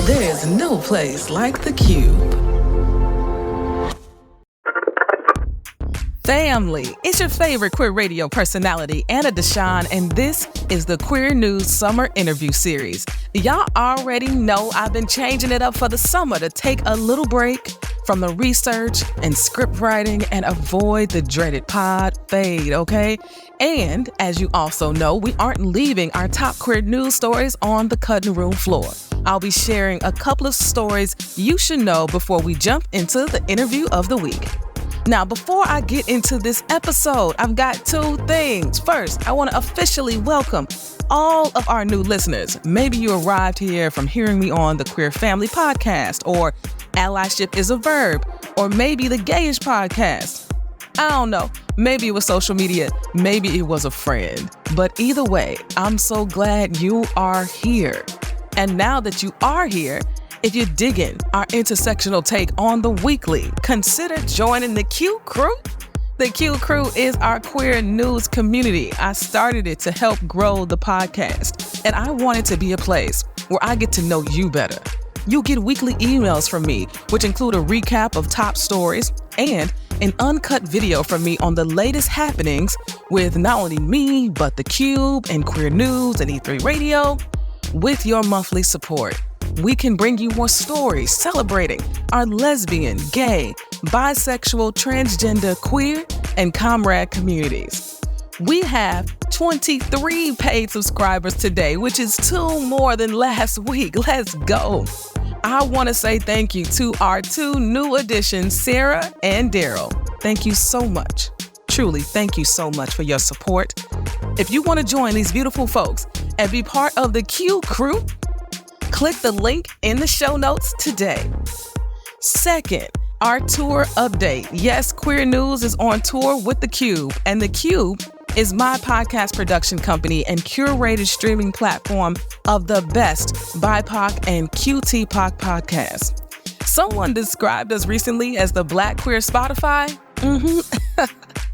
There's no place like the Cube. Family, it's your favorite queer radio personality, Anna DeShawn, and this is the Queer News Summer Interview Series. Y'all already know I've been changing it up for the summer to take a little break from the research and script writing and avoid the dreaded pod fade, okay? And as you also know, we aren't leaving our top queer news stories on the cutting room floor. I'll be sharing a couple of stories you should know before we jump into the interview of the week. Now, before I get into this episode, I've got two things. First, I want to officially welcome all of our new listeners. Maybe you arrived here from hearing me on the Queer Family Podcast, or Allyship is a Verb, or maybe the Gayish Podcast. I don't know. Maybe it was social media. Maybe it was a friend. But either way, I'm so glad you are here. And now that you are here, if you're digging our intersectional take on the weekly, consider joining the Q Crew. The Q Crew is our queer news community. I started it to help grow the podcast, and I want it to be a place where I get to know you better. You'll get weekly emails from me, which include a recap of top stories and an uncut video from me on the latest happenings with not only me, but the Cube and Queer News and E3 Radio. With your monthly support, we can bring you more stories celebrating our lesbian, gay, bisexual, transgender, queer, and comrade communities. We have 23 paid subscribers today, which is 2 more than last week. Let's go. I want to say thank you to our 2 new additions, Sarah and Daryl. Thank you so much. Truly, thank you so much for your support. If you want to join these beautiful folks and be part of the Q Crew, click the link in the show notes today. Second, our tour update. Yes, Queer News is on tour with The Cube, and The Cube is my podcast production company and curated streaming platform of the best BIPOC and QTPOC podcasts. Someone described us recently as the Black Queer Spotify.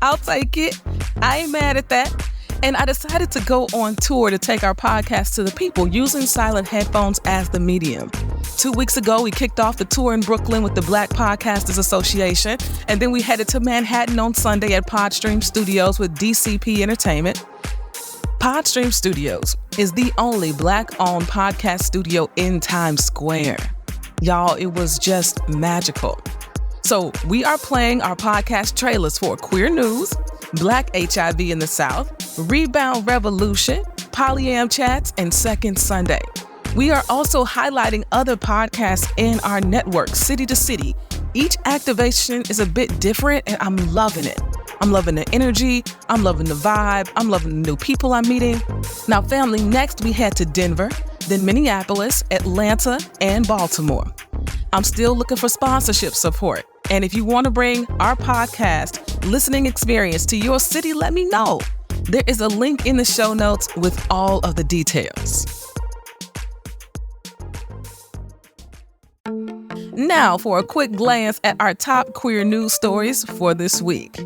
I'll take it. I ain't mad at that. And I decided to go on tour to take our podcast to the people using silent headphones as the medium. 2 weeks ago, we kicked off the tour in Brooklyn with the Black Podcasters Association, and then we headed to Manhattan on Sunday at Podstream Studios with DCP Entertainment. Podstream Studios is the only Black-owned podcast studio in Times Square. Y'all, it was just magical. So we are playing our podcast trailers for Queer News, Black HIV in the South, Rebound Revolution, Polyam Chats, and Second Sunday. We are also highlighting other podcasts in our network, city to city. Each activation is a bit different, and I'm loving it. I'm loving the energy, I'm loving the vibe, I'm loving the new people I'm meeting. Now, family, next we head to Denver, then Minneapolis, Atlanta, and Baltimore. I'm still looking for sponsorship support. And if you want to bring our podcast listening experience to your city, let me know. There is a link in the show notes with all of the details. Now for a quick glance at our top queer news stories for this week.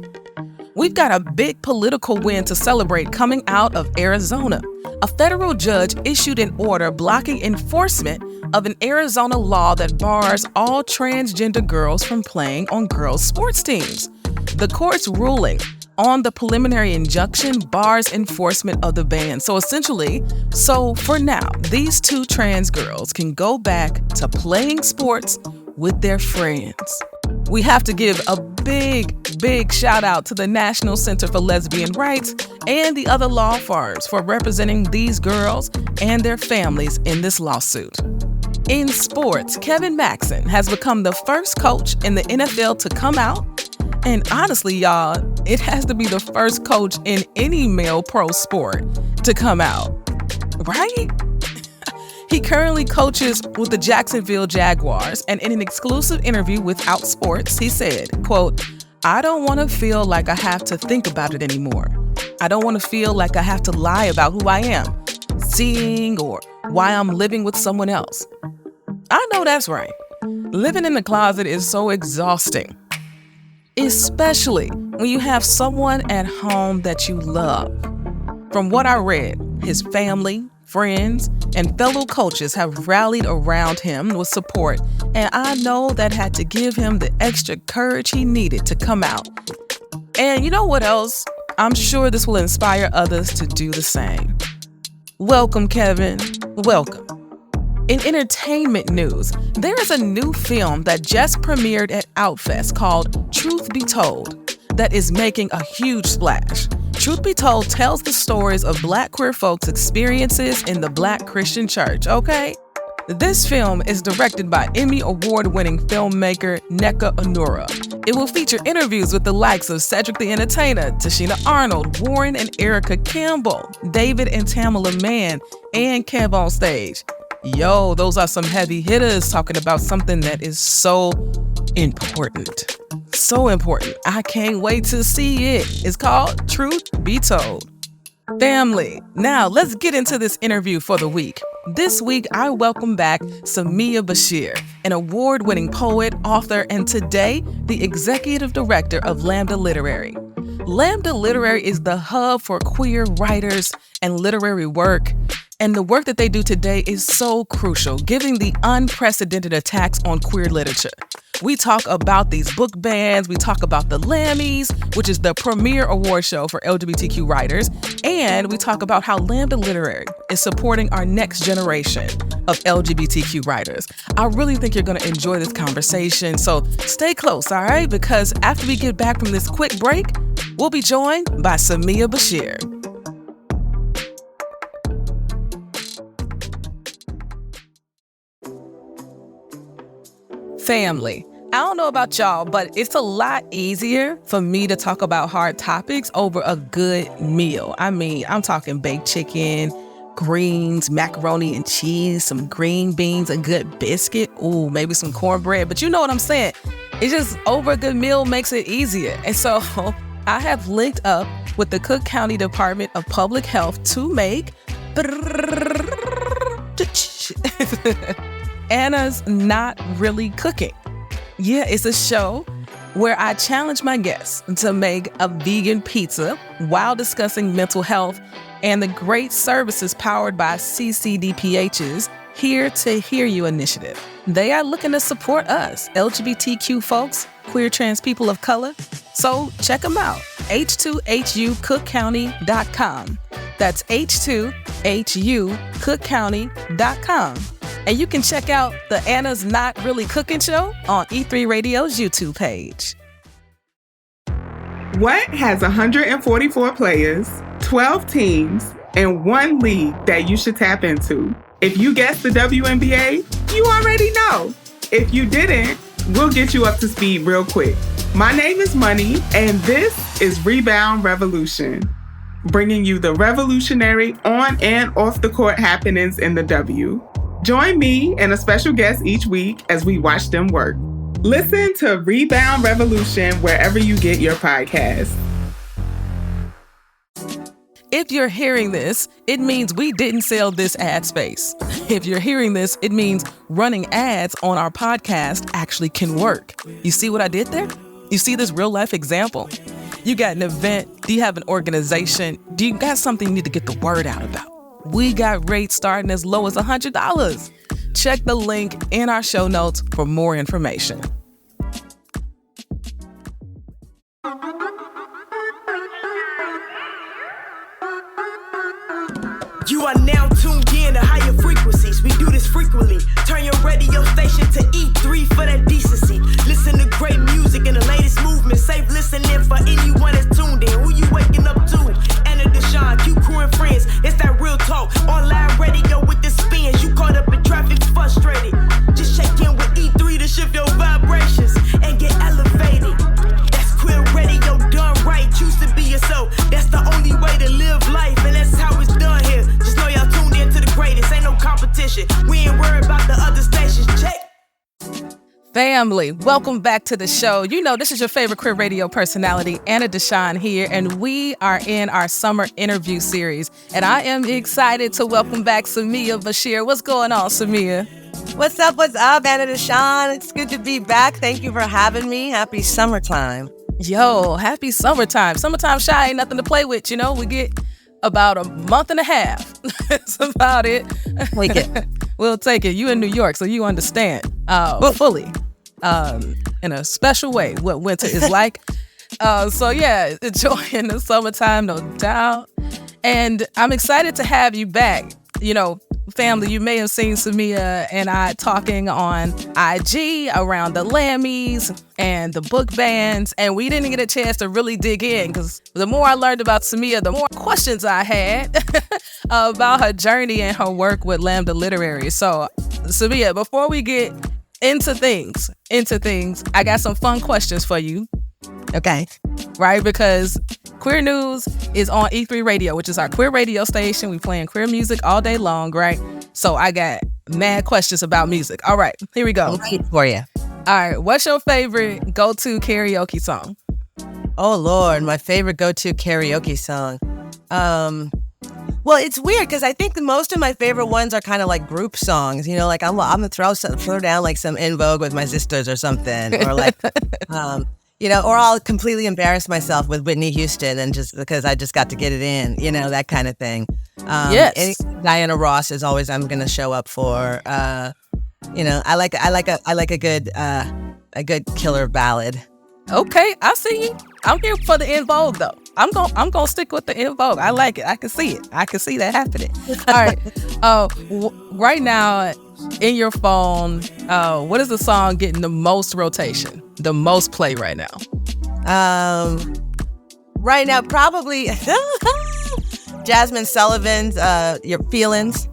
We've got a big political win to celebrate coming out of Arizona. A federal judge issued an order blocking enforcement of an Arizona law that bars all transgender girls from playing on girls' sports teams. The court's ruling on the preliminary injunction bars enforcement of the ban. So for now, these 2 trans girls can go back to playing sports with their friends. We have to give a big shout out to the National Center for Lesbian Rights and the other law firms for representing these girls and their families in this lawsuit. In sports, Kevin Maxen has become the first coach in the NFL to come out. And honestly, y'all, it has to be the first coach in any male pro sport to come out, right? He currently coaches with the Jacksonville Jaguars, and in an exclusive interview with Outsports, he said, quote, "I don't want to feel like I have to think about it anymore. I don't want to feel like I have to lie about who I am, seeing or why I'm living with someone else. I know that's right. Living in the closet is so exhausting, especially when you have someone at home that you love." From what I read, his family, friends, and fellow coaches have rallied around him with support, and I know that had to give him the extra courage he needed to come out. And you know what else? I'm sure this will inspire others to do the same. Welcome, Kevin. Welcome. In entertainment news, there is a new film that just premiered at Outfest called Truth Be Told that is making a huge splash. Truth Be Told tells the stories of Black queer folks' experiences in the Black Christian church, okay? This film is directed by Emmy Award-winning filmmaker Nneka Onura. It will feature interviews with the likes of Cedric the Entertainer, Tashina Arnold, Warren and Erica Campbell, David and Tamala Mann, and Kev on stage. Yo, those are some heavy hitters talking about something that is so important. So important. I can't wait to see it. It's called Truth Be Told. Family, now let's get into this interview for the week. This week, I welcome back Samiya Bashir, an award-winning poet, author, and today, the executive director of Lambda Literary. Lambda Literary is the hub for queer writers and literary work. And the work that they do today is so crucial, given the unprecedented attacks on queer literature. We talk about these book bans, we talk about the Lammys, which is the premier award show for LGBTQ writers, and we talk about how Lambda Literary is supporting our next generation of LGBTQ writers. I really think you're going to enjoy this conversation, so stay close, all right? Because after we get back from this quick break, we'll be joined by Samiya Bashir. Family, I don't know about y'all, but it's a lot easier for me to talk about hard topics over a good meal. I mean, I'm talking baked chicken, greens, macaroni and cheese, some green beans, a good biscuit, ooh, maybe some cornbread, but you know what I'm saying. It's just over a good meal makes it easier. And so I have linked up with the Cook County Department of Public Health to make Anna's Not Really Cooking. Yeah, it's a show where I challenge my guests to make a vegan pizza while discussing mental health and the great services powered by CCDPH's Here to Hear You initiative. They are looking to support us, LGBTQ folks, queer trans people of color. So check them out, h2hucookcounty.com. That's h2hucookcounty.com. And you can check out the Anna's Not Really Cooking show on E3 Radio's YouTube page. What has 144 players, 12 teams, and one league that you should tap into? If you guessed the WNBA, you already know. If you didn't, we'll get you up to speed real quick. My name is Money, and this is Rebound Revolution, bringing you the revolutionary on and off the court happenings in the W. Join me and a special guest each week as we watch them work. Listen to Rebound Revolution wherever you get your podcasts. If you're hearing this, it means we didn't sell this ad space. If you're hearing this, it means running ads on our podcast actually can work. You see what I did there? You see this real life example? You got an event, do you have an organization, do you got something you need to get the word out about? We got rates starting as low as $100. Check the link in our show notes for more information. You are now tuned in to higher frequencies. We do this frequently. Turn your radio station to E3 for that decency. Listen to great music and the latest movement. Safe listening for anyone that's tuned in. Who you waking up to? Anna DeShawn, Q crew and friends. It's that real talk. Online radio with the spins. You caught up in traffic, frustrated. Just check in with E3 to shift your vibrations and get elevated. That's queer radio done right. Choose to be yourself. That's the only way to live life, and that's how it's done here. Just know y'all tuned in to the greatest. Ain't no competition. We ain't worried about the other stations. Check. Family, welcome back to the show. You know, this is your favorite queer radio personality, Anna DeShawn here, and we are in our summer interview series. And I am excited to welcome back Samiya Bashir. What's going on, Samiya? What's up, Anna DeShawn? It's good to be back. Thank you for having me. Happy summertime. Yo, happy summertime. Summertime shy ain't nothing to play with, you know? We get about a month and a half. That's about it. Take it. We'll take it. You in New York, so you understand fully, in a special way, what winter is like. So yeah, enjoying the summertime, no doubt. And I'm excited to have you back. You know, family, you may have seen Samiya and I talking on IG around the Lammys and the book bans, and we didn't get a chance to really dig in because the more I learned about Samiya, the more questions I had about her journey and her work with Lambda Literary. So, Samiya, before we get into things, I got some fun questions for you. Okay. Right? Because Queer News is on E3 Radio, which is our queer radio station. We playing queer music all day long, right? So I got mad questions about music. All right, here we go. Wait for you. All right, what's your favorite go-to karaoke song? Oh, Lord, my favorite go-to karaoke song. Well, it's weird because I think most of my favorite ones are kind of like group songs. You know, like I'm gonna throw down like some In Vogue with my sisters or something, or like, you know, or I'll completely embarrass myself with Whitney Houston and just because I just got to get it in, you know, that kind of thing. Yes. Diana Ross is always I'm gonna show up for. You know, I like a good killer ballad. Okay, I see you. I'm here for the In Vogue though. I'm gonna stick with the In Vogue. I like it. I can see it. I can see that happening. All right. Right now in your phone, what is the song getting the most rotation, the most play right now? Right now, probably Jasmine Sullivan's "Your Feelings."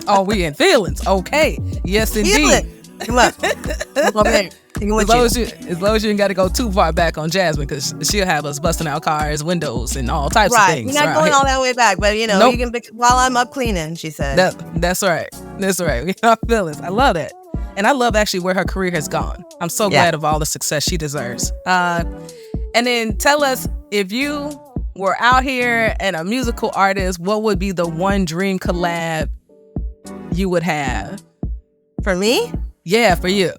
Oh, we in feelings. Okay. Yes, indeed. Feel it. Come on. Come on, babe. As long as you ain't got to go too far back on Jasmine, because she'll have us busting out cars, windows, and all types of things. You're not going all that way back, but you know, nope. You can while I'm up cleaning, she said. That's right. That's right. We are feelings. I love that. And I love actually where her career has gone. I'm so glad of all the success she deserves. And then tell us, if you were out here and a musical artist, what would be the one dream collab you would have? For me? Yeah, for you.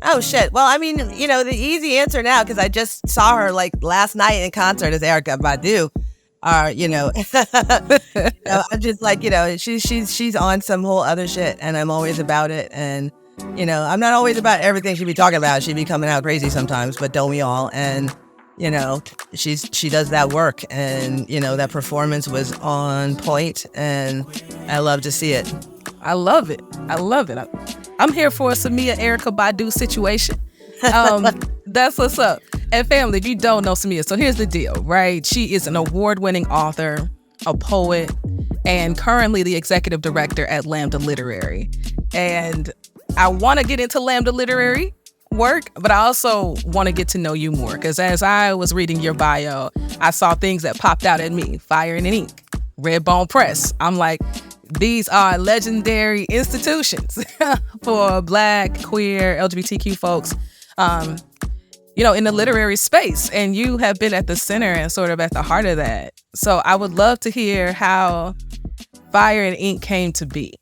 Oh, shit. Well, I mean, you know, the easy answer now, because I just saw her like last night in concert, is Erykah Badu. You know, I'm just like, you know, she's on some whole other shit, and I'm always about it. And, you know, I'm not always about everything she be talking about. She be coming out crazy sometimes, but don't we all? And, you know, she does that work, and, you know, that performance was on point, and I love to see it. I love it. I'm here for a Samiya Erykah Badu situation. That's what's up. And family, if you don't know Samiya, so here's the deal, right? She is an award-winning author, a poet, and currently the executive director at Lambda Literary. And I want to get into Lambda Literary work, but I also want to get to know you more, because as I was reading your bio, I saw things that popped out at me. Fire and Ink, Redbone Press. I'm like, these are legendary institutions for Black, queer, LGBTQ folks, you know, in the literary space. And you have been at the center and sort of at the heart of that. So I would love to hear how Fire and Ink came to be.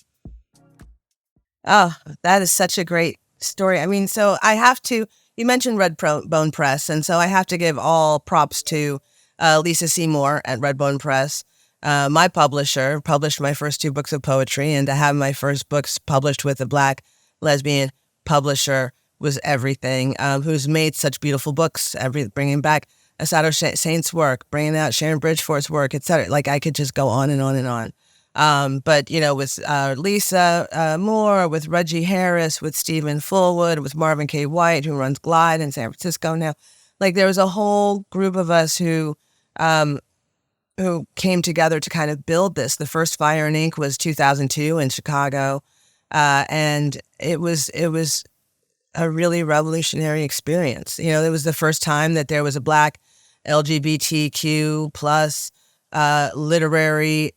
Oh, that is such a great story. I mean, so I have to, you mentioned Redbone Press, and so I have to give all props to Lisa Seymour at Redbone Press. My publisher published my first 2 books of poetry, and to have my first books published with a Black lesbian publisher was everything. Who's made such beautiful books, bringing back Asado Saint's work, bringing out Sharon Bridgefort's work, etc. Like I could just go on and on and on. But you know, with Lisa Moore, with Reggie Harris, with Stephen Fullwood, with Marvin K. White, who runs Glide in San Francisco now, like there was a whole group of us who came together to kind of build this. The first Fire and Ink was 2002 in Chicago, and it was a really revolutionary experience. You know, it was the first time that there was a Black LGBTQ plus literary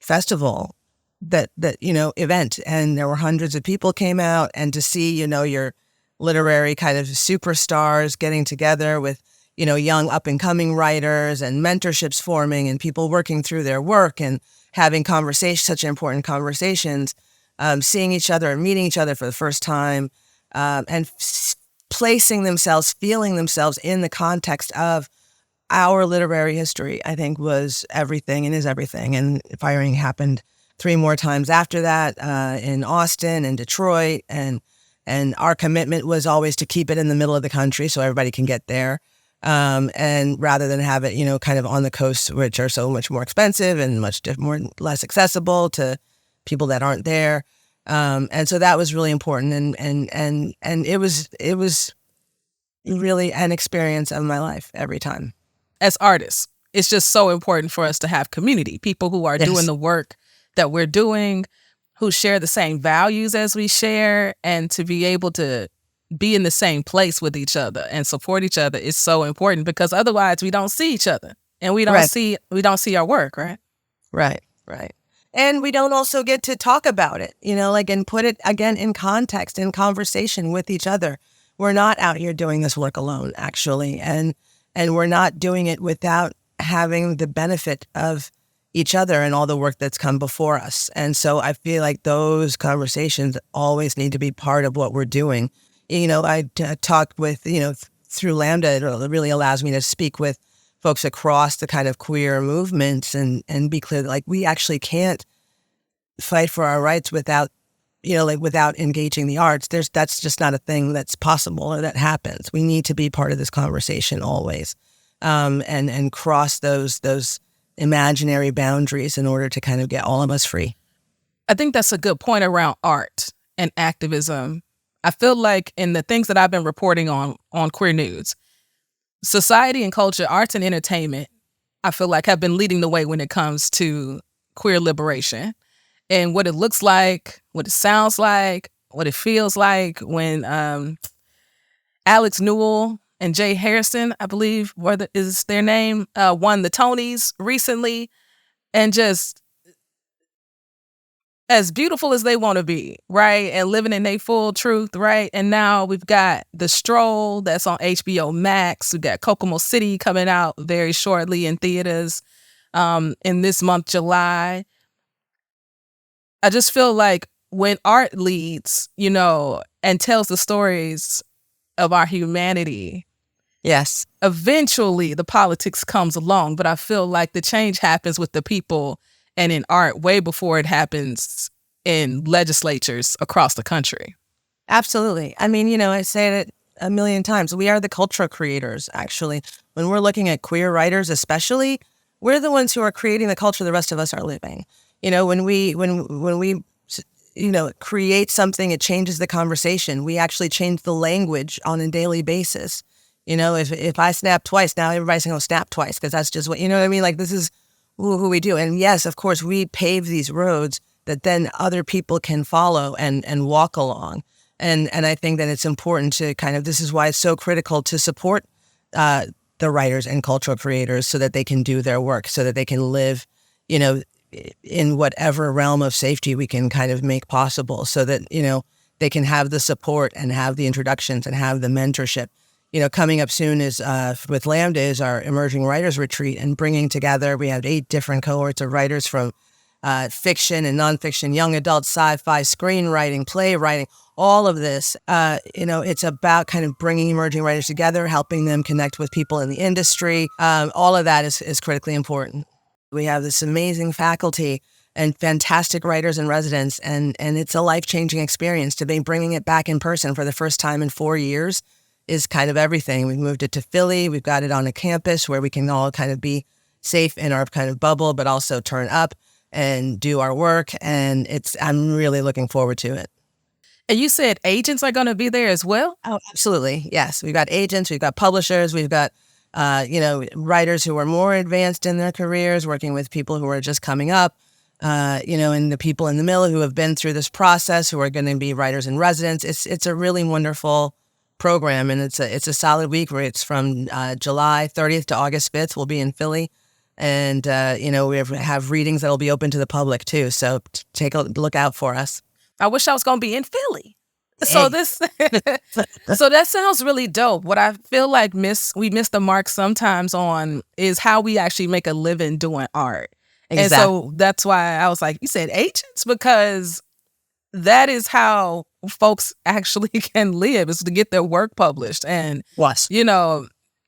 festival that you know, event, and there were hundreds of people came out, and to see, you know, your literary kind of superstars getting together with, you know, young up-and-coming writers, and mentorships forming, and people working through their work and having conversations, such important conversations, seeing each other and meeting each other for the first time, and placing themselves, feeling themselves in the context of our literary history, I think, was everything and is everything. And firing happened 3 more times after that, in Austin and Detroit. And our commitment was always to keep it in the middle of the country so everybody can get there. And rather than have it, kind of on the coast, which are so much more expensive and less accessible to people that aren't there. And so that was really important. And it was really an experience of my life every time. As artists, it's just so important for us to have community, people who are doing the work that we're doing, who share the same values as we share, and to be able to be in the same place with each other and support each other is so important, because otherwise we don't see each other and we don't see our work, right? Right. And we don't also get to talk about it, and put it again in context, in conversation with each other. We're not out here doing this work alone, actually, and we're not doing it without having the benefit of each other and all the work that's come before us. And so I feel like those conversations always need to be part of what we're doing. I talk with, through Lambda, it really allows me to speak with folks across the kind of queer movements and be clear that, like, we actually can't fight for our rights without, without engaging the arts. That's just not a thing that's possible or that happens. We need to be part of this conversation always, and cross those imaginary boundaries in order to kind of get all of us free. I think that's a good point around art and activism. I feel like in the things that I've been reporting on Queer News, society and culture, arts and entertainment, I feel like have been leading the way when it comes to queer liberation and what it looks like, what it sounds like, what it feels like when Alex Newell and Jay Harrison, I believe is their name, won the Tonys recently, and just as beautiful as they want to be, right? And living in their full truth, right? And now we've got The Stroll that's on HBO Max. We've got Kokomo City coming out very shortly in theaters in this month, July. I just feel like when art leads, and tells the stories of our humanity, yes, eventually the politics comes along. But I feel like the change happens with the people and in art way before it happens in legislatures across the country. Absolutely. I mean, I say it a million times. We are the culture creators, actually. When we're looking at queer writers especially, we're the ones who are creating the culture the rest of us are living. When we create something, it changes the conversation. We actually change the language on a daily basis. If I snap twice, now everybody's going to snap twice, because that's just what, Like, this is who we do. And yes, of course, we pave these roads that then other people can follow and walk along. And I think that it's important to this is why it's so critical to support the writers and cultural creators so that they can do their work, so that they can live, in whatever realm of safety we can kind of make possible, so that, they can have the support and have the introductions and have the mentorship. Coming up soon is with Lambda is our Emerging Writers Retreat, and bringing together, we have 8 different cohorts of writers from fiction and nonfiction, young adult, sci-fi, screenwriting, playwriting, all of this. It's about kind of bringing emerging writers together, helping them connect with people in the industry. All of that is critically important. We have this amazing faculty and fantastic writers and residents, and it's a life-changing experience to be bringing it back in person for the first time in 4 years. Is kind of everything. We've moved it to Philly. We've got it on a campus where we can all kind of be safe in our kind of bubble, but also turn up and do our work. And I'm really looking forward to it. And you said agents are going to be there as well? Oh, absolutely. Yes. We've got agents, we've got publishers, we've got, writers who are more advanced in their careers, working with people who are just coming up, and the people in the middle who have been through this process, who are going to be writers in residence. It's a really wonderful program, and it's a solid week where it's from July 30th to August 5th. We'll be in Philly, and we have readings that'll be open to the public too. So take a look out for us. I wish I was going to be in Philly. So so that sounds really dope. What I feel like we miss the mark sometimes on is how we actually make a living doing art. Exactly. And so that's why I was like, you said agents, because that is how folks actually can live, is to get their work published. And,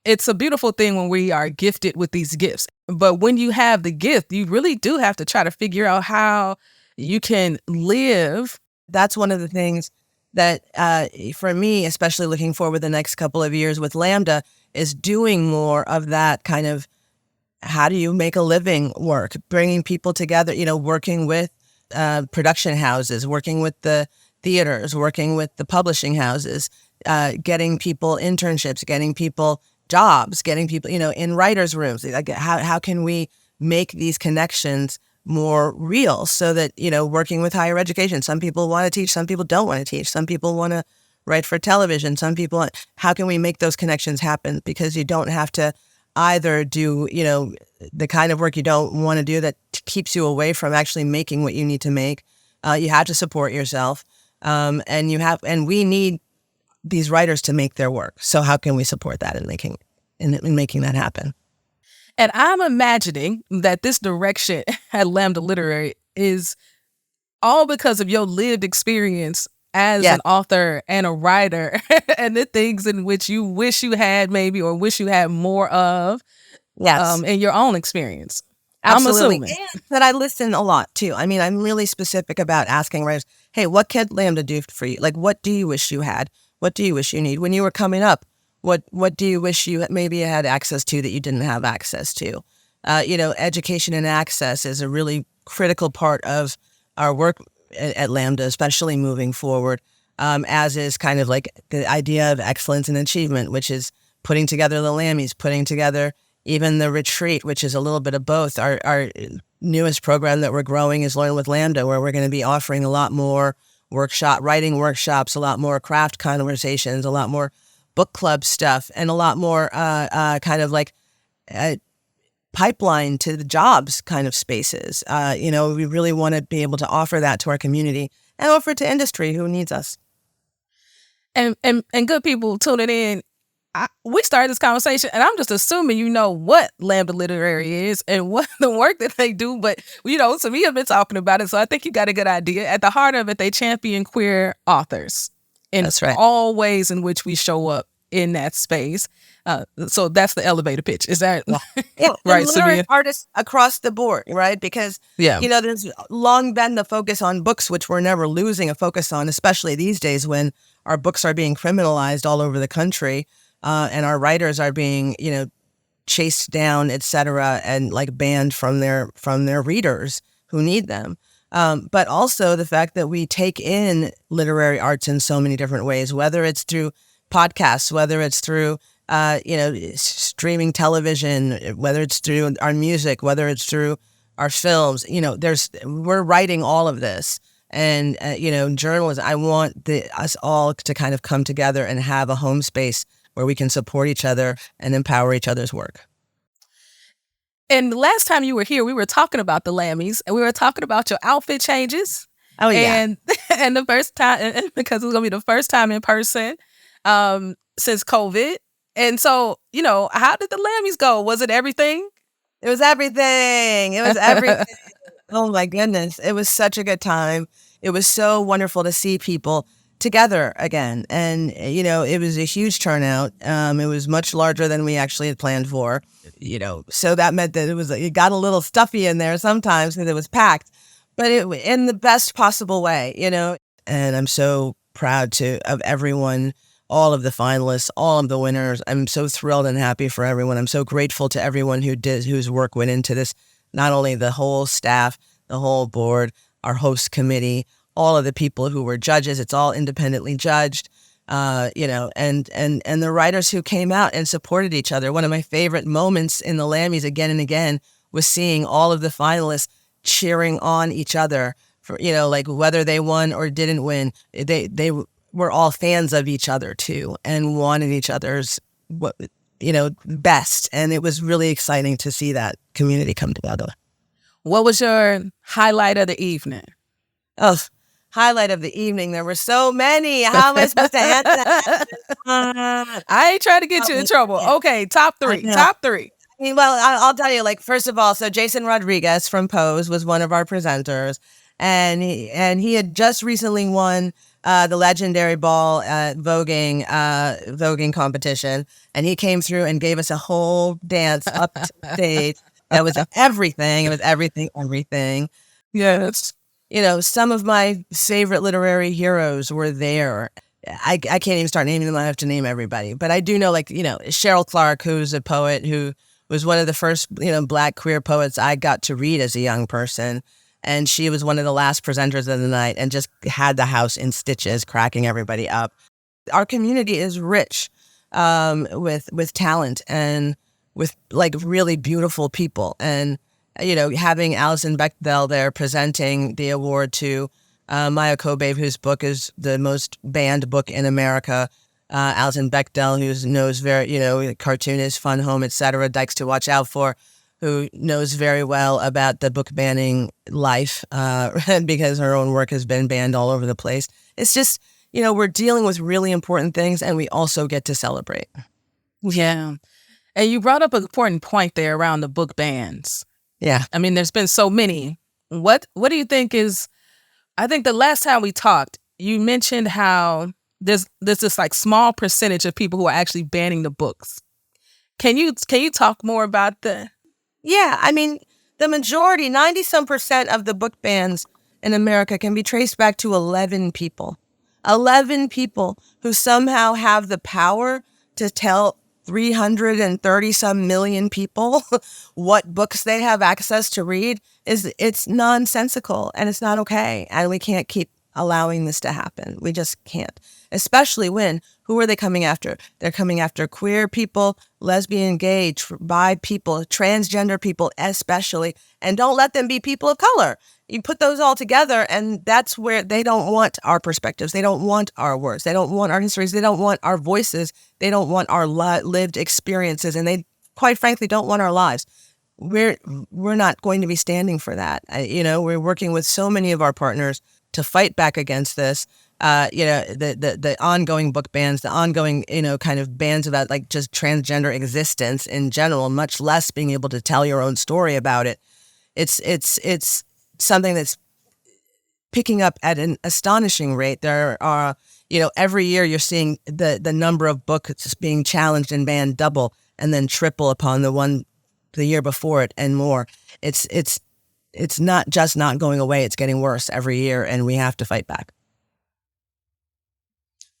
it's a beautiful thing when we are gifted with these gifts. But when you have the gift, you really do have to try to figure out how you can live. That's one of the things that for me, especially looking forward the next couple of years with Lambda, is doing more of that kind of how do you make a living work, bringing people together, working with production houses, working with the theaters, working with the publishing houses, getting people internships, getting people jobs, getting people, in writers' rooms. Like how can we make these connections more real so that, working with higher education, some people want to teach, some people don't want to teach, some people want to write for television, some people, how can we make those connections happen? Because you don't have to either do, the kind of work you don't want to do that keeps you away from actually making what you need to make. You have to support yourself. And we need these writers to make their work. So how can we support that in making that happen? And I'm imagining that this direction at Lambda Literary is all because of your lived experience as an author and a writer and the things in which you wish you had maybe or wish you had more of in your own experience. Absolutely. I'm assuming. And that I listen a lot too. I mean, I'm really specific about asking writers, hey, what can Lambda do for you? Like, what do you wish you had? What do you wish you need? When you were coming up, what do you wish you maybe had access to that you didn't have access to? Education and access is a really critical part of our work at Lambda, especially moving forward, as is kind of like the idea of excellence and achievement, which is putting together the Lammys, putting together even the retreat, which is a little bit of both. Our newest program that we're growing is Learn with Lambda, where we're going to be offering a lot more writing workshops, a lot more craft conversations, a lot more book club stuff, and a lot more kind of like pipeline to the jobs kind of spaces. We really want to be able to offer that to our community and offer it to industry who needs us. And good people tuning in, we started this conversation, and I'm just assuming you know what Lambda Literary is and what the work that they do. But, Samiya has been talking about it, so I think you got a good idea. At the heart of it, they champion queer authors in all ways in which we show up in that space. So that's the elevator pitch. Is that right, Samiya? Artists across the board, right? Because, there's long been the focus on books, which we're never losing a focus on, especially these days when our books are being criminalized all over the country. And our writers are being, chased down, et cetera, and like banned from their readers who need them. But also the fact that we take in literary arts in so many different ways, whether it's through podcasts, whether it's through, streaming television, whether it's through our music, whether it's through our films, we're writing all of this. And, journalism, I want us all to kind of come together and have a home space where we can support each other and empower each other's work. And the last time you were here, we were talking about the Lammys, and we were talking about your outfit changes. Oh, yeah. And the first time, because it was going to be the first time in person since COVID. And so, how did the Lammys go? Was it everything? It was everything. It was everything. Oh, my goodness. It was such a good time. It was so wonderful to see people together again. And, it was a huge turnout. It was much larger than we actually had planned for, so that meant that it got a little stuffy in there sometimes because it was packed, but in the best possible way, and I'm so proud of everyone, all of the finalists, all of the winners. I'm so thrilled and happy for everyone. I'm so grateful to everyone whose work went into this, not only the whole staff, the whole board, our host committee, all of the people who were judges. It's all independently judged, and the writers who came out and supported each other. One of my favorite moments in the Lammys again and again was seeing all of the finalists cheering on each other for, like whether they won or didn't win. They were all fans of each other too and wanted each other's, best. And it was really exciting to see that community come together. What was your highlight of the evening? Oh, highlight of the evening. There were so many. How am I supposed to answer that? I ain't trying to get you in trouble. Okay, top three. Top three. Well, I'll tell you, first of all, so Jason Rodriguez from Pose was one of our presenters. and he had just recently won the legendary ball at voguing competition, and he came through and gave us a whole dance up to stage. That was everything. It was everything. Yes. Some of my favorite literary heroes were there. I can't even start naming them. I have to name everybody. But I do know, Cheryl Clark, who's a poet who was one of the first, Black queer poets I got to read as a young person. And she was one of the last presenters of the night and just had the house in stitches, cracking everybody up. Our community is rich with talent and with really beautiful people. And, having Alison Bechdel there presenting the award to Maya Kobe, whose book is the most banned book in America. Alison Bechdel, who knows very, cartoonist, Fun Home, etc., Dykes to Watch Out For, who knows very well about the book banning life because her own work has been banned all over the place. It's just, we're dealing with really important things, and we also get to celebrate. Yeah. And you brought up an important point there around the book bans. Yeah. I mean, there's been so many. What do you think is... I think the last time we talked, you mentioned how there's this small percentage of people who are actually banning the books. Can you talk more about that? Yeah, I mean, the majority, 90-some% of the book bans in America can be traced back to 11 people. 11 people who somehow have the power to tell 330-some million people what books they have access to read. It's nonsensical, and it's not okay. And we can't keep allowing this to happen. We just can't. Especially when, who are they coming after? They're coming after queer people, lesbian, gay, bi people, transgender people especially. And don't let them be people of color. You put those all together, and that's where they don't want our perspectives. They don't want our words. They don't want our histories. They don't want our voices. They don't want our lived experiences. And they, quite frankly, don't want our lives. We're not going to be standing for that. We're working with so many of our partners to fight back against this. The ongoing book bans, the ongoing, kind of bans about just transgender existence in general, much less being able to tell your own story about it. It's something that's picking up at an astonishing rate. There are, every year you're seeing the number of books being challenged and banned double and then triple upon the year before it and more. It's not just not going away. It's getting worse every year, and we have to fight back.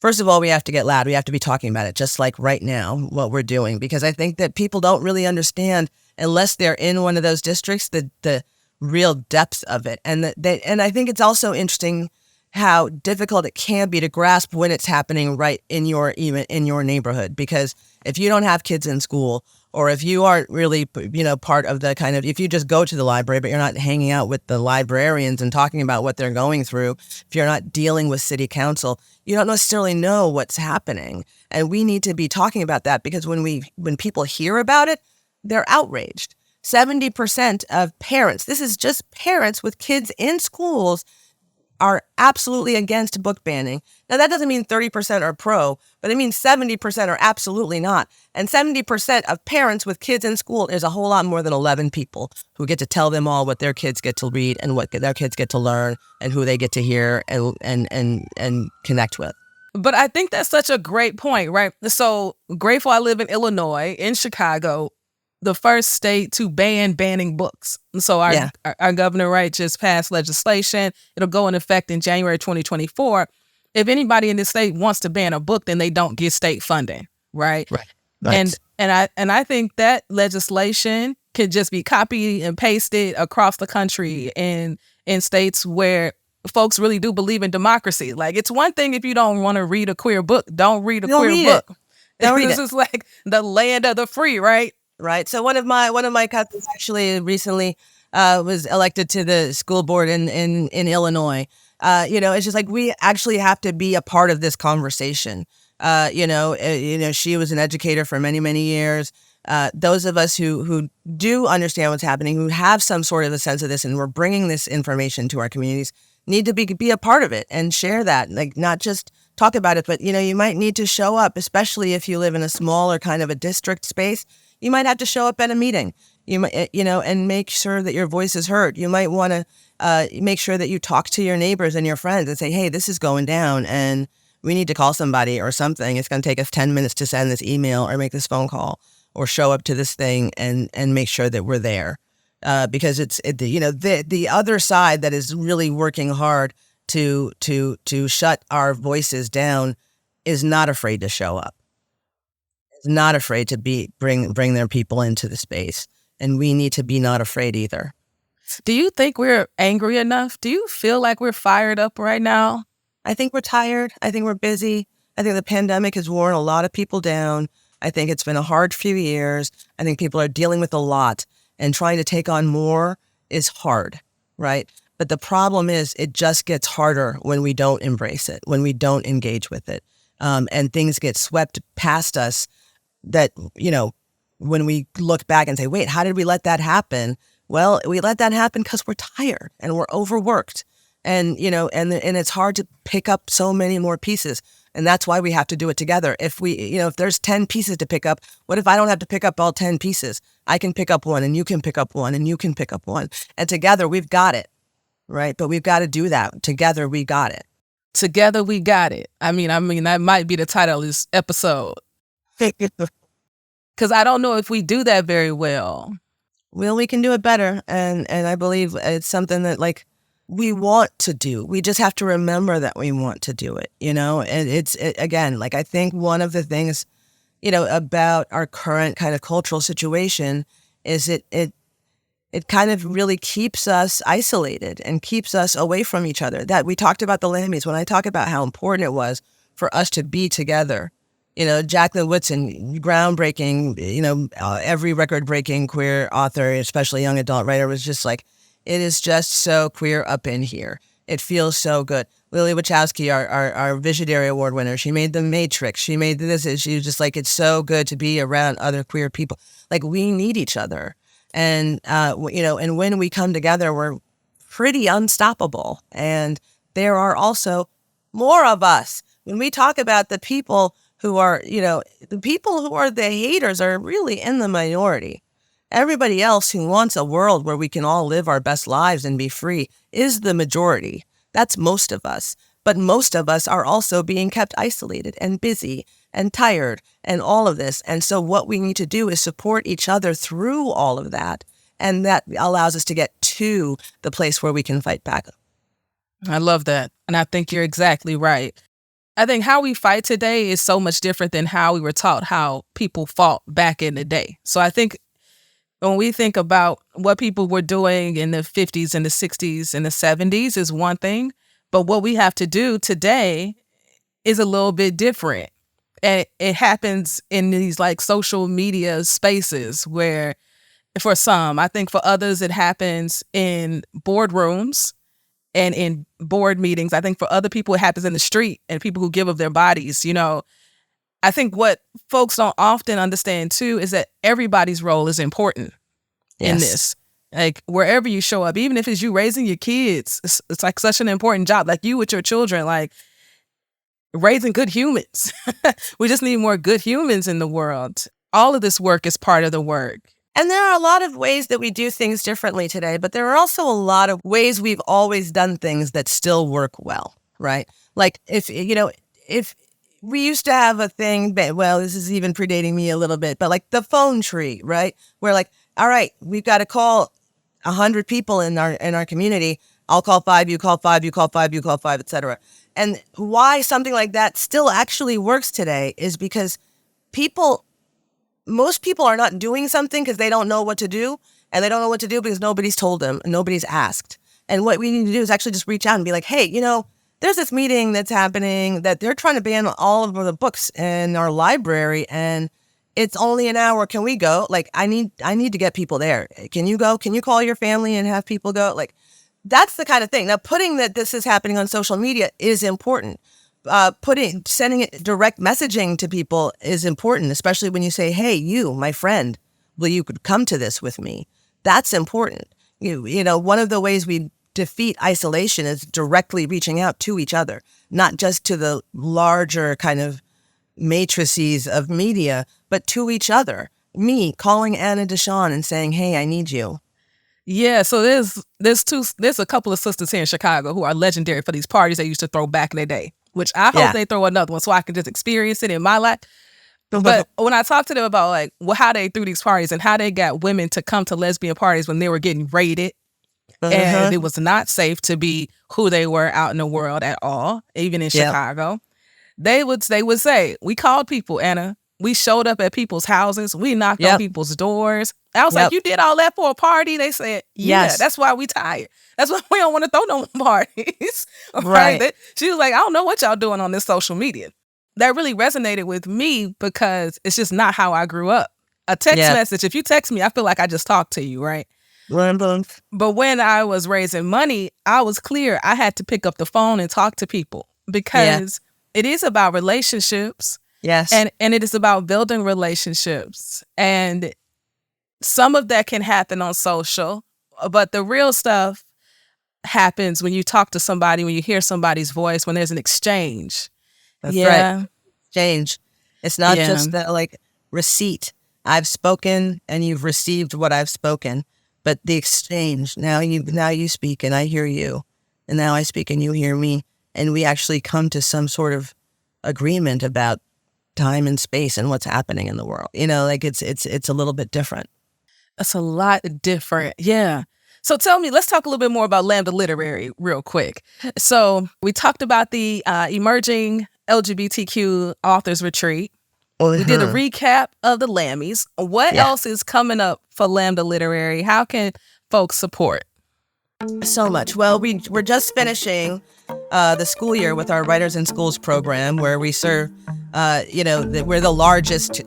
First of all, we have to get loud. We have to be talking about it, just like right now, what we're doing, because I think that people don't really understand, unless they're in one of those districts, the real depth of it. And I think it's also interesting how difficult it can be to grasp when it's happening right even in your neighborhood. Because if you don't have kids in school, or if you aren't really, part of the kind of, if you just go to the library, but you're not hanging out with the librarians and talking about what they're going through, if you're not dealing with city council, you don't necessarily know what's happening. And we need to be talking about that, because when people hear about it, they're outraged. 70% of parents, this is just parents with kids in schools, are absolutely against book banning. Now, that doesn't mean 30% are pro, but it means 70% are absolutely not. And 70% of parents with kids in school is a whole lot more than 11 people who get to tell them all what their kids get to read and what their kids get to learn and who they get to hear and connect with. But I think that's such a great point, right? So grateful I live in Illinois, in Chicago, the first state to banning books. So our governor, right, just passed legislation. It'll go in effect in January 2024. If anybody in this state wants to ban a book, then they don't get state funding, right? Right. Nice. And I think that legislation could just be copied and pasted across the country in states where folks really do believe in democracy. Like, it's one thing if you don't want to read a queer book, don't read a queer book. This is like the land of the free, right? Right. So one of my cousins actually recently was elected to the school board in Illinois. It's just like, we actually have to be a part of this conversation. She was an educator for many, many years. Those of us who do understand what's happening, who have some sort of a sense of this, and we're bringing this information to our communities, need to be a part of it and share that. Like, not just talk about it, but, you might need to show up, especially if you live in a smaller kind of a district space. You might have to show up at a meeting. You might, and make sure that your voice is heard. You might want to make sure that you talk to your neighbors and your friends and say, hey, this is going down and we need to call somebody or something. It's going to take us 10 minutes to send this email or make this phone call or show up to this thing and make sure that we're there. Because the other side that is really working hard to shut our voices down is not afraid to show up. Is not afraid to bring their people into the space. And we need to be not afraid either. Do you think we're angry enough? Do you feel like we're fired up right now? I think we're tired. I think we're busy. I think the pandemic has worn a lot of people down. I think it's been a hard few years. I think people are dealing with a lot, and trying to take on more is hard, right? But the problem is it just gets harder when we don't embrace it, when we don't engage with it, and things get swept past us that, when we look back and say, wait, how did we let that happen? Well, we let that happen because we're tired and we're overworked. And, and it's hard to pick up so many more pieces. And that's why we have to do it together. If if there's 10 pieces to pick up, what if I don't have to pick up all 10 pieces? I can pick up one and you can pick up one and you can pick up one. And together we've got it, right? But we've got to do that. Together we got it. Together we got it. I mean, that might be the title of this episode. Because I don't know if we do that very well. Well, we can do it better. And I believe it's something that we want to do. We just have to remember that we want to do it, and again, I think one of the things, about our current kind of cultural situation is it kind of really keeps us isolated and keeps us away from each other. That we talked about the Lammys when I talk about how important it was for us to be together. Jacqueline Woodson, groundbreaking, every record-breaking queer author, especially young adult writer, was just it is just so queer up in here. It feels so good. Lily Wachowski, our Visionary Award winner, she made The Matrix. She made this. She was just it's so good to be around other queer people. We need each other. And, and when we come together, we're pretty unstoppable. And there are also more of us. When we talk about the people who are, the people who are the haters are really in the minority. Everybody else who wants a world where we can all live our best lives and be free is the majority. That's most of us. But most of us are also being kept isolated and busy and tired and all of this. And so what we need to do is support each other through all of that. And that allows us to get to the place where we can fight back. I love that. And I think you're exactly right. I think how we fight today is so much different than how we were taught how people fought back in the day. So I think when we think about what people were doing in the 50s and the 60s and the 70s is one thing, but what we have to do today is a little bit different. And it happens in these social media spaces where for some, I think for others, it happens in boardrooms and in board meetings. I think for other people, it happens in the street and people who give of their bodies. I think what folks don't often understand too is that everybody's role is important in this. Wherever you show up, even if it's you raising your kids, it's such an important job. You with your children, raising good humans. We just need more good humans in the world. All of this work is part of the work. And there are a lot of ways that we do things differently today, but there are also a lot of ways we've always done things that still work well, right? If we used to have a thing, well, this is even predating me a little bit, but the phone tree, right? Where all right, we've got to call 100 people in our community. I'll call 5, you call 5, you call 5, you call 5, etc. And why something like that still actually works today is because most people are not doing something because they don't know what to do, and they don't know what to do because nobody's told them and nobody's asked. And what we need to do is actually just reach out and be hey, there's this meeting that's happening that they're trying to ban all of the books in our library, and it's only an hour. Can we go? I need to get people there. Can you go? Can you call your family and have people go? That's the kind of thing. Now, putting that this is happening on social media is important. Sending it direct messaging to people is important, especially when you say, hey, you, my friend, will you come to this with me? That's important. One of the ways we defeat isolation is directly reaching out to each other, not just to the larger kind of matrices of media, but to each other. me calling Anna DeShawn and saying, hey, I need you. Yeah, so there's a couple of sisters here in Chicago who are legendary for these parties they used to throw back in the day, which I hope they throw another one so I can just experience it in my life. But when I talk to them about like how they threw these parties and how they got women to come to lesbian parties when they were getting raided and it was not safe to be who they were out in the world at all, even in Chicago, they would say, we called people, Anna. We showed up at people's houses. We knocked on people's doors. I was like, you did all that for a party? They said, that's why we tired. That's why we don't want to throw no parties. Right. She was like, I don't know what y'all doing on this social media. That really resonated with me because it's just not how I grew up. A text message, if you text me, I feel like I just talked to you, right? But when I was raising money, I was clear. I had to pick up the phone and talk to people because it is about relationships. Yes. And it is about building relationships. And some of that can happen on social, but the real stuff happens when you talk to somebody, when you hear somebody's voice, when there's an exchange. That's right. Exchange. It's not just the receipt. I've spoken and you've received what I've spoken, but the exchange. Now you speak and I hear you, and now I speak and you hear me, and we actually come to some sort of agreement about time and space and what's happening in the world. It's a little bit different. It's a lot different. Yeah. So tell me, let's talk a little bit more about Lambda Literary real quick. So we talked about the emerging LGBTQ authors retreat. We did a recap of the Lammys. What else is coming up for Lambda Literary? How can folks support? So much. Well, we're just finishing the school year with our Writers in Schools program, where we serve, we're the largest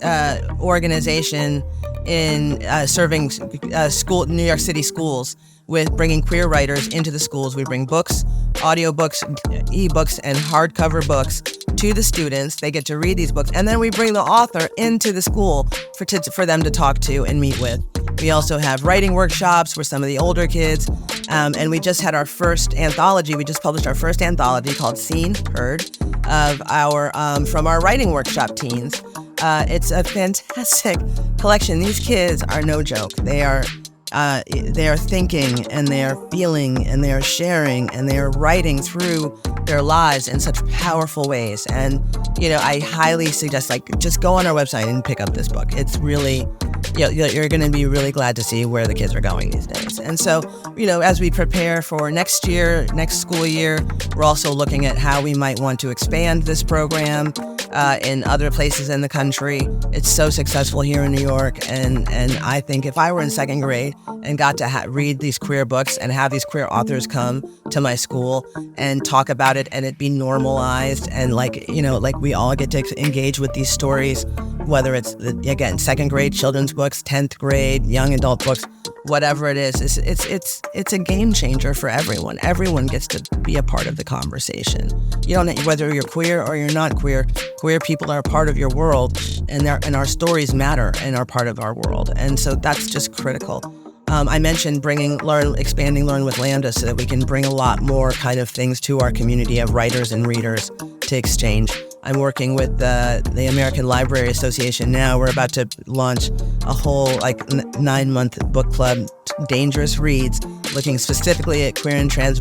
organization in serving New York City schools with bringing queer writers into the schools. We bring books, audiobooks, ebooks, and hardcover books to the students. They get to read these books, and then we bring the author into the school for them to talk to and meet with. We also have writing workshops for some of the older kids, and we just had our first anthology. We just published our first anthology called Seen, Heard, of our from our writing workshop teens. It's a fantastic collection. These kids are no joke. They are thinking and they are feeling and they are sharing and they are writing through their lives in such powerful ways. And, I highly suggest just go on our website and pick up this book. It's really, you're going to be really glad to see where the kids are going these days. And so, as we prepare for next school year, we're also looking at how we might want to expand this program in other places in the country. It's so successful here in New York, and I think if I were in second grade and got to read these queer books and have these queer authors come to my school and talk about it and it be normalized and we all get to engage with these stories, whether it's again second grade children's books, 10th grade young adult books, whatever it is, it's a game changer for everyone. Everyone gets to be a part of the conversation. You don't, whether you're queer or you're not queer. Queer people are a part of your world, and our stories matter and are part of our world. And so that's just critical. I mentioned expanding Learn with Lambda so that we can bring a lot more kind of things to our community of writers and readers to exchange. I'm working with the American Library Association now. We're about to launch a whole 9-month book club, Dangerous Reads, looking specifically at queer and trans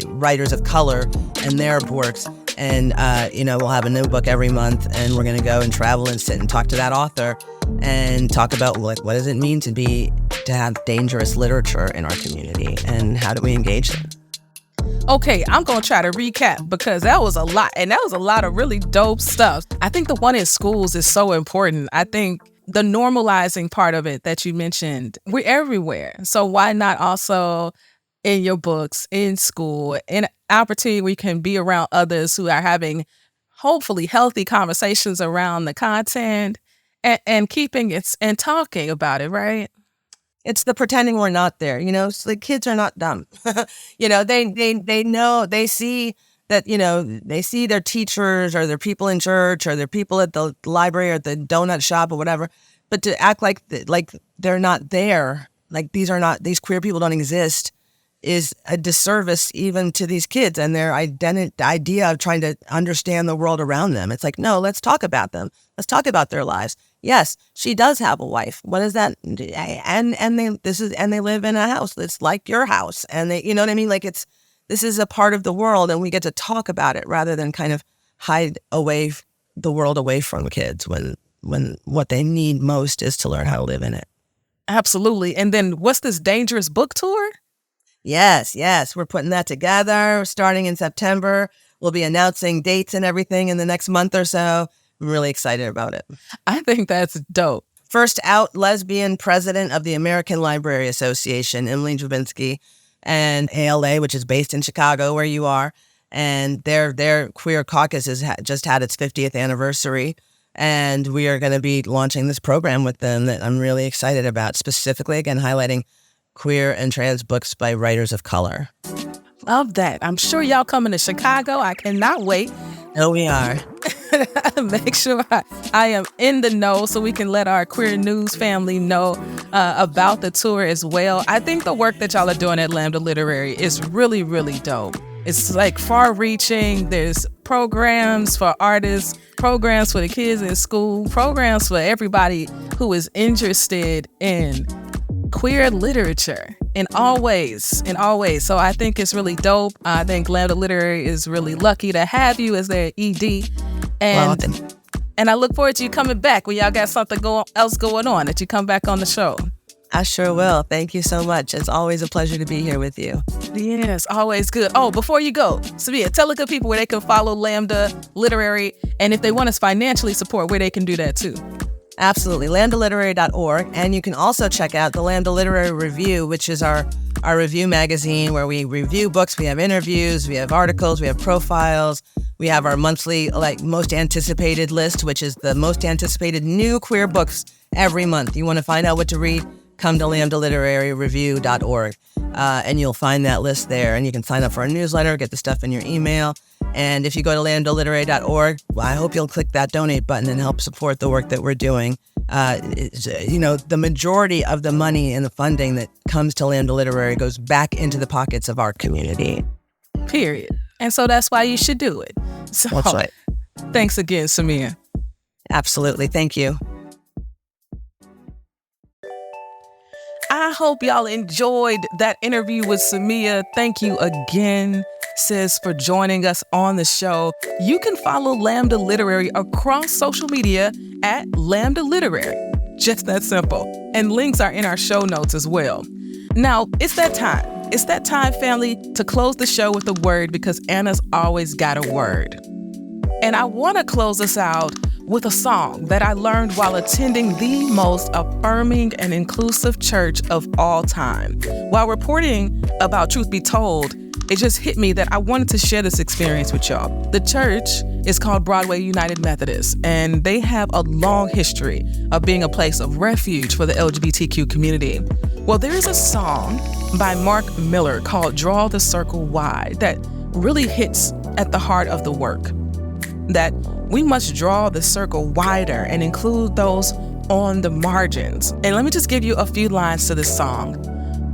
writers of color and their works. And, we'll have a new book every month, and we're going to go and travel and sit and talk to that author and talk about what does it mean to have dangerous literature in our community and how do we engage them. Okay, I'm going to try to recap because that was a lot, and that was a lot of really dope stuff. I think the one in schools is so important. I think the normalizing part of it that you mentioned, we're everywhere. So why not also in your books, in school, in an opportunity where you can be around others who are having hopefully healthy conversations around the content and keeping it and talking about it, right? It's the pretending we're not there. So the kids are not dumb. They know, they see that, they see their teachers or their people in church or their people at the library or the donut shop or whatever, but to act like they're not there, these queer people don't exist, is a disservice even to these kids and their idea of trying to understand the world around them. It's no, let's talk about them. Let's talk about their lives. yes, she does have a wife. What is that? And they live in a house that's like your house, and they, you know what I mean? Like this is a part of the world, and we get to talk about it rather than kind of hide the world away from kids when what they need most is to learn how to live in it. Absolutely. And then what's this dangerous book tour? Yes. We're putting that together starting in September. We'll be announcing dates and everything in the next month or so. I'm really excited about it. I think that's dope. First out lesbian president of the American Library Association, Emily Javinsky, and ALA, which is based in Chicago, where you are. And their Queer Caucus has just had its 50th anniversary. And we are going to be launching this program with them that I'm really excited about, specifically, again, highlighting queer and trans books by writers of color. Love that. I'm sure y'all coming to Chicago. I cannot wait. No, we are. Make sure I am in the know so we can let our Queer News family know about the tour as well. I think the work that y'all are doing at Lambda Literary is really, really dope. It's like far-reaching. There's programs for artists, programs for the kids in school, programs for everybody who is interested in queer literature in all ways. So I think it's really dope. I think Lambda Literary is really lucky to have you as their ED. And I look forward to you coming back when y'all got something else going on, that you come back on the show. I sure will. Thank you so much. It's always a pleasure to be here with you. Yes, always good. Oh, before you go, Samiya, tell the good people where they can follow Lambda Literary, and if they want us financially support, where they can do that too. Absolutely. LambdaLiterary.org. And you can also check out the Lambda Literary Review, which is our review magazine where we review books. We have interviews, we have articles, we have profiles. We have our monthly most anticipated list, which is the most anticipated new queer books every month. You want to find out what to read? Come to LambdaLiteraryReview.org, and you'll find that list there. And you can sign up for our newsletter, get the stuff in your email. And if you go to LambdaLiterary.org, well, I hope you'll click that donate button and help support the work that we're doing. The majority of the money and the funding that comes to Lambda Literary goes back into the pockets of our community. Period. And so that's why you should do it. So, that's right. Thanks again, Samiya. Absolutely. Thank you. I hope y'all enjoyed that interview with Samiya. Thank you again, sis, for joining us on the show. You can follow Lambda Literary across social media at Lambda Literary. Just that simple. And links are in our show notes as well. Now, it's that time. It's that time, family, to close the show with a word, because Anna's always got a word. And I want to close us out with a song that I learned while attending the most affirming and inclusive church of all time. While reporting about Truth Be Told, it just hit me that I wanted to share this experience with y'all. The church is called Broadway United Methodist, and they have a long history of being a place of refuge for the LGBTQ community. Well, there is a song by Mark Miller called Draw the Circle Wide that really hits at the heart of the work. That we must draw the circle wider and include those on the margins. And let me just give you a few lines to this song.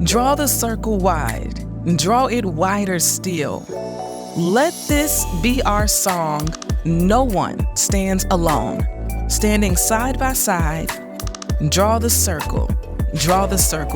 Draw the circle wide, draw it wider still. Let this be our song. No one stands alone. Standing side by side, draw the circle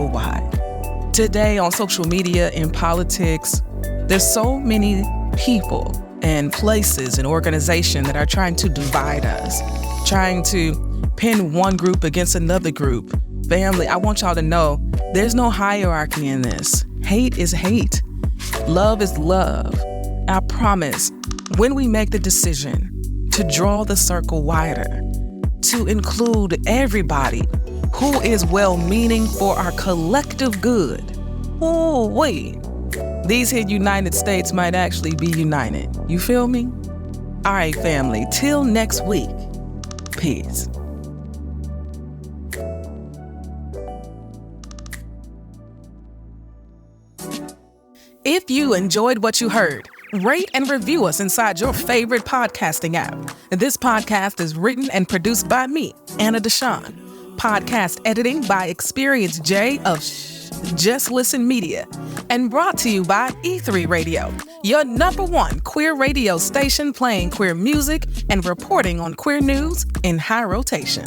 wide. Today on social media, in politics, there's so many people and places and organizations that are trying to divide us, trying to pin one group against another group. Family, I want y'all to know there's no hierarchy in this. Hate is hate. Love is love. I promise, when we make the decision to draw the circle wider, to include everybody who is well-meaning for our collective good, these here United States might actually be united. You feel me? All right, family. Till next week. Peace. If you enjoyed what you heard, rate and review us inside your favorite podcasting app. This podcast is written and produced by me, Anna DeShawn. Podcast editing by Experience J of Just Listen Media, and brought to you by E3 Radio, your #1 queer radio station playing queer music and reporting on queer news in high rotation.